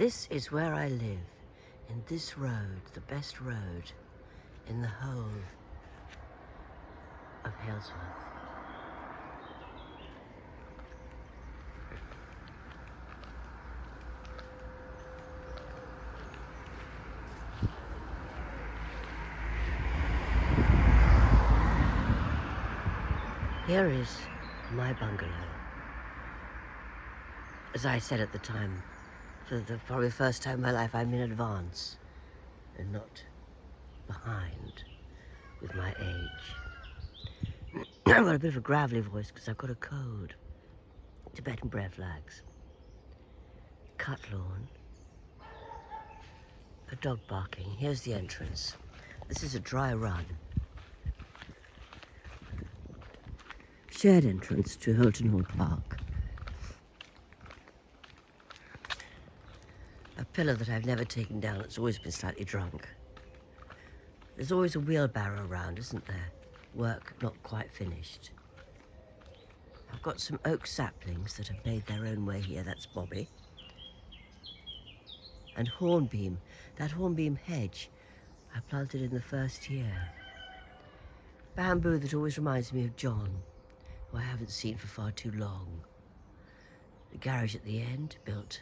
This is where I live, in this road, the best road in the whole of Halesworth. Here is my bungalow. As I said at the time, for the probably first time in my life, I'm in advance and not behind with my age. I've got a bit of a gravelly voice because I've got a cold. Tibetan bread flags, cut lawn, a dog barking. Here's the entrance. This is a dry run. Shared entrance to Hilton Hall Park. A pillar that I've never taken down. It's always been slightly drunk. There's always a wheelbarrow around, isn't there? Work not quite finished. I've got some oak saplings that have made their own way here. That's Bobby. And hornbeam. That hornbeam hedge I planted in the first year. Bamboo that always reminds me of John, who I haven't seen for far too long. The garage at the end, built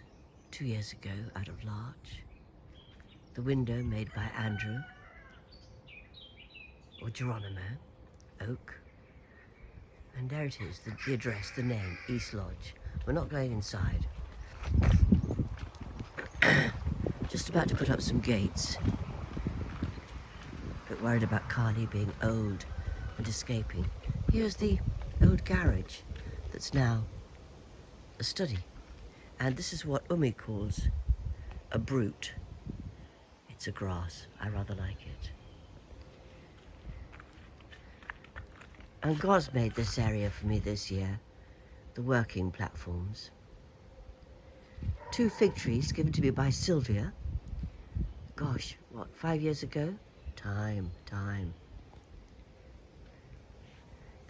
2 years ago out of larch. The window made by Andrew, or Geronimo, oak. And there it is, the address, the name, East Lodge. We're not going inside. Just about to put up some gates. A bit worried about Carly being old and escaping. Here's the old garage that's now a study. And this is what Umi calls a brute. It's a grass. I rather like it. And God's made this area for me this year, the working platforms. 2 fig trees given to me by Sylvia. Gosh, what, 5 years ago? Time.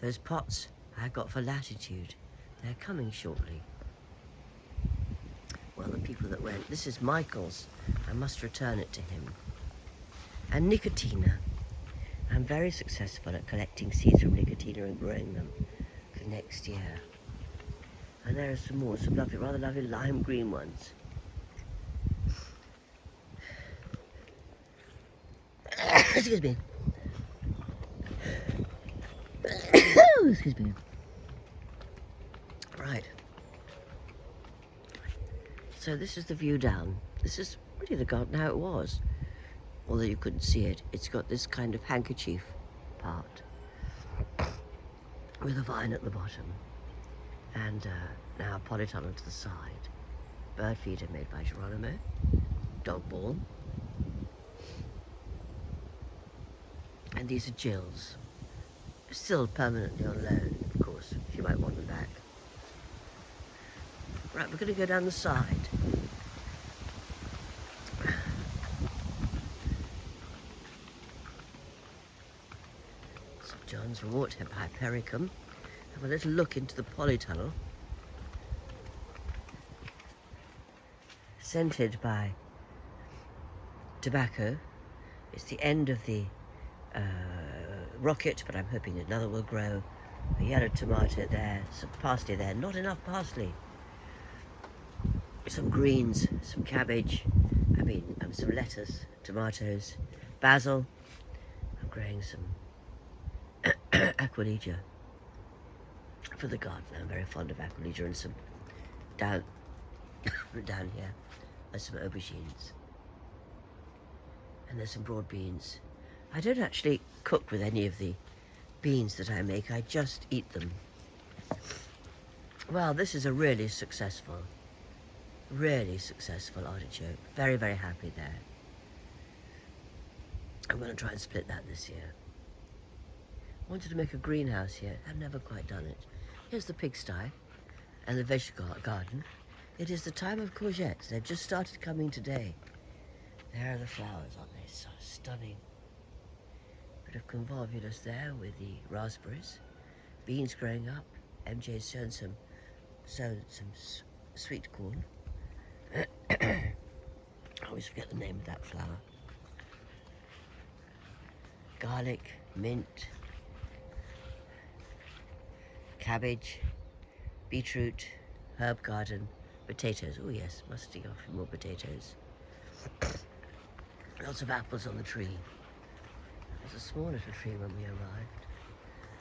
Those pots I got for Latitude, they're coming shortly. Well, the people that went, this is Michael's. I must return it to him. And Nicotina. I'm very successful at collecting seeds from Nicotina and growing them for next year. And there are some more, some lovely, rather lovely lime green ones. Excuse me. Excuse me. Right. So this is the view down. This is really the garden how it was. Although you couldn't see it. It's got this kind of handkerchief part with a vine at the bottom. And now a polytunnel to the side. Bird feeder made by Geronimo. Dog ball. And these are Jill's. Still permanently on loan, of course. She might want them back. Right, we're going to go down the side. St. John's Wort, Hypericum. Have a little look into the polytunnel. Scented by tobacco. It's the end of the rocket, but I'm hoping another will grow. A yellow tomato there, some parsley there. Not enough parsley. Some greens, some cabbage. Some lettuce, tomatoes, basil. I'm growing some Aquilegia for the garden. I'm very fond of Aquilegia, and some down here are some aubergines. And there's some broad beans. I don't actually cook with any of the beans that I make. I just eat them. Well, this is a really successful artichoke. Very, very happy there. I'm going to try and split that this year. Wanted to make a greenhouse here. I've never quite done it. Here's the pigsty and the vegetable garden. It is the time of courgettes. They've just started coming today. There are the flowers, aren't they? So stunning. Bit of convolvulus there with the raspberries. Beans growing up. MJ's sown some sweet corn. I always forget the name of that flower. Garlic, mint, cabbage, beetroot, herb garden, potatoes. Oh yes, must dig off more potatoes. Lots of apples on the tree. It was a small little tree when we arrived.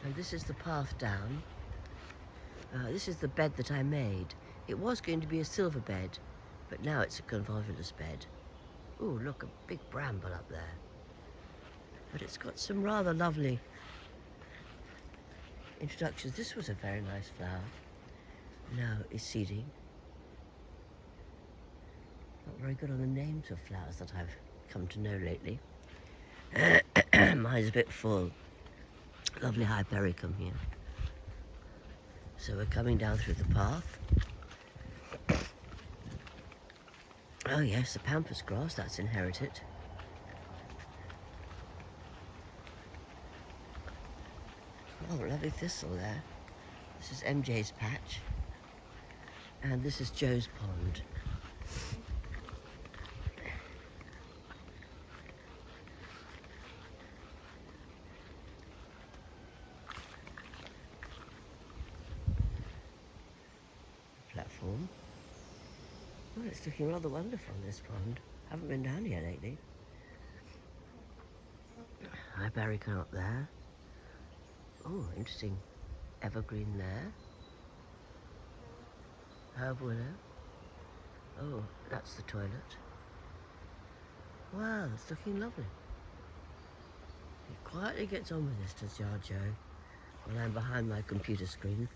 And this is the path down. This is the bed that I made. It was going to be a silver bed, but now it's a convolvulus bed. Oh, look, a big bramble up there. But it's got some rather lovely introductions. This was a very nice flower. Now is seeding. Not very good on the names of flowers that I've come to know lately. Mine's a bit full. Lovely hypericum here. So we're coming down through the path. Oh yes, the pampas grass, that's inherited. Oh, lovely thistle there. This is MJ's patch. And this is Joe's pond. Platform. Oh, it's looking rather wonderful, this pond. Haven't been down here lately. Hypericum up there. Oh, interesting. Evergreen there. Herb willow. Oh, that's the toilet. Wow, it's looking lovely. He quietly gets on with this, does Yard Joe, while I'm behind my computer screen.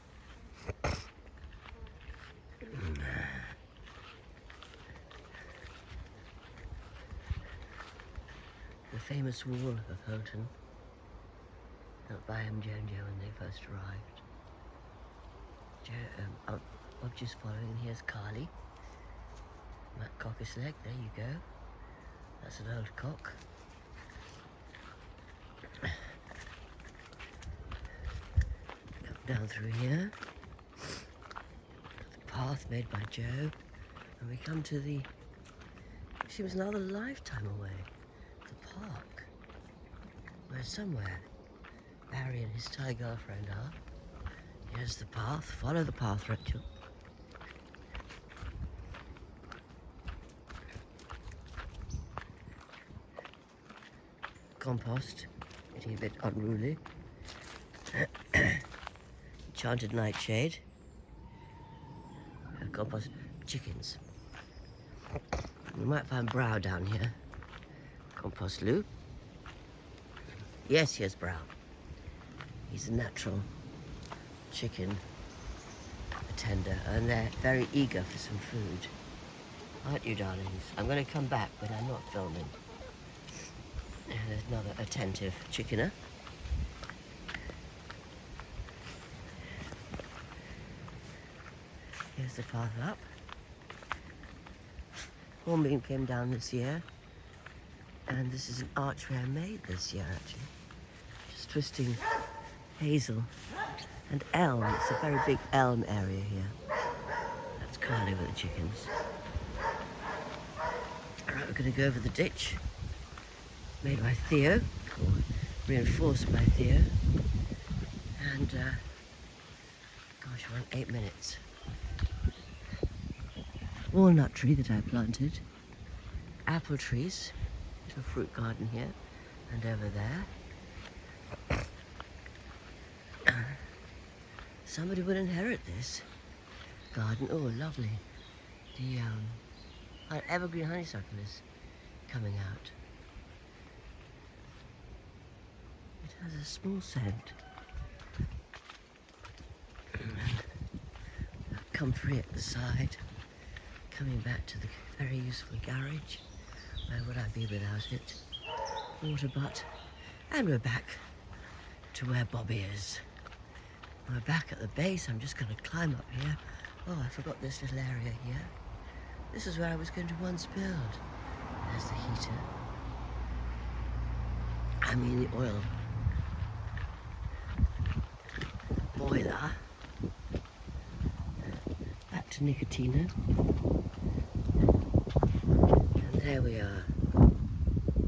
The famous wall of Houghton, built by MJ and Joe when they first arrived. Joe, Obji's following, and here's Carly. Matt Cocker's leg, there you go. That's an old cock. Come down through here. The path made by Joe. And we come to the, she was another lifetime away. The park. Where somewhere Barry and his Thai girlfriend are. Here's the path. Follow the path, Rachel. Compost, getting a bit unruly. Enchanted nightshade. Compost. Chickens. We might find brow down here. Compost Lou. Yes, here's brow. He's a natural chicken attender, and they're very eager for some food. Aren't you, darlings? I'm going to come back when I'm not filming. There's another attentive chickener. Here's the path up. Hornbeam came down this year, and this is an archway I made this year, actually. Just twisting hazel and elm. It's a very big elm area here. That's Carly with the chickens. All right, we're going to go over the ditch made by Theo, or reinforced by Theo. And, gosh, we're on 8 minutes. Walnut tree that I planted. Apple trees. Little fruit garden here and over there. Somebody will inherit this garden. Oh, lovely. The evergreen honeysuckle is coming out. It has a small scent. Comfrey at the side. Coming back to the very useful garage. Where would I be without it? Water butt. And we're back to where Bobby is. We're back at the base. I'm just going to climb up here. Oh, I forgot this little area here. This is where I was going to once build. There's the heater. I mean the oil boiler. Back to Nicotina. And There we are.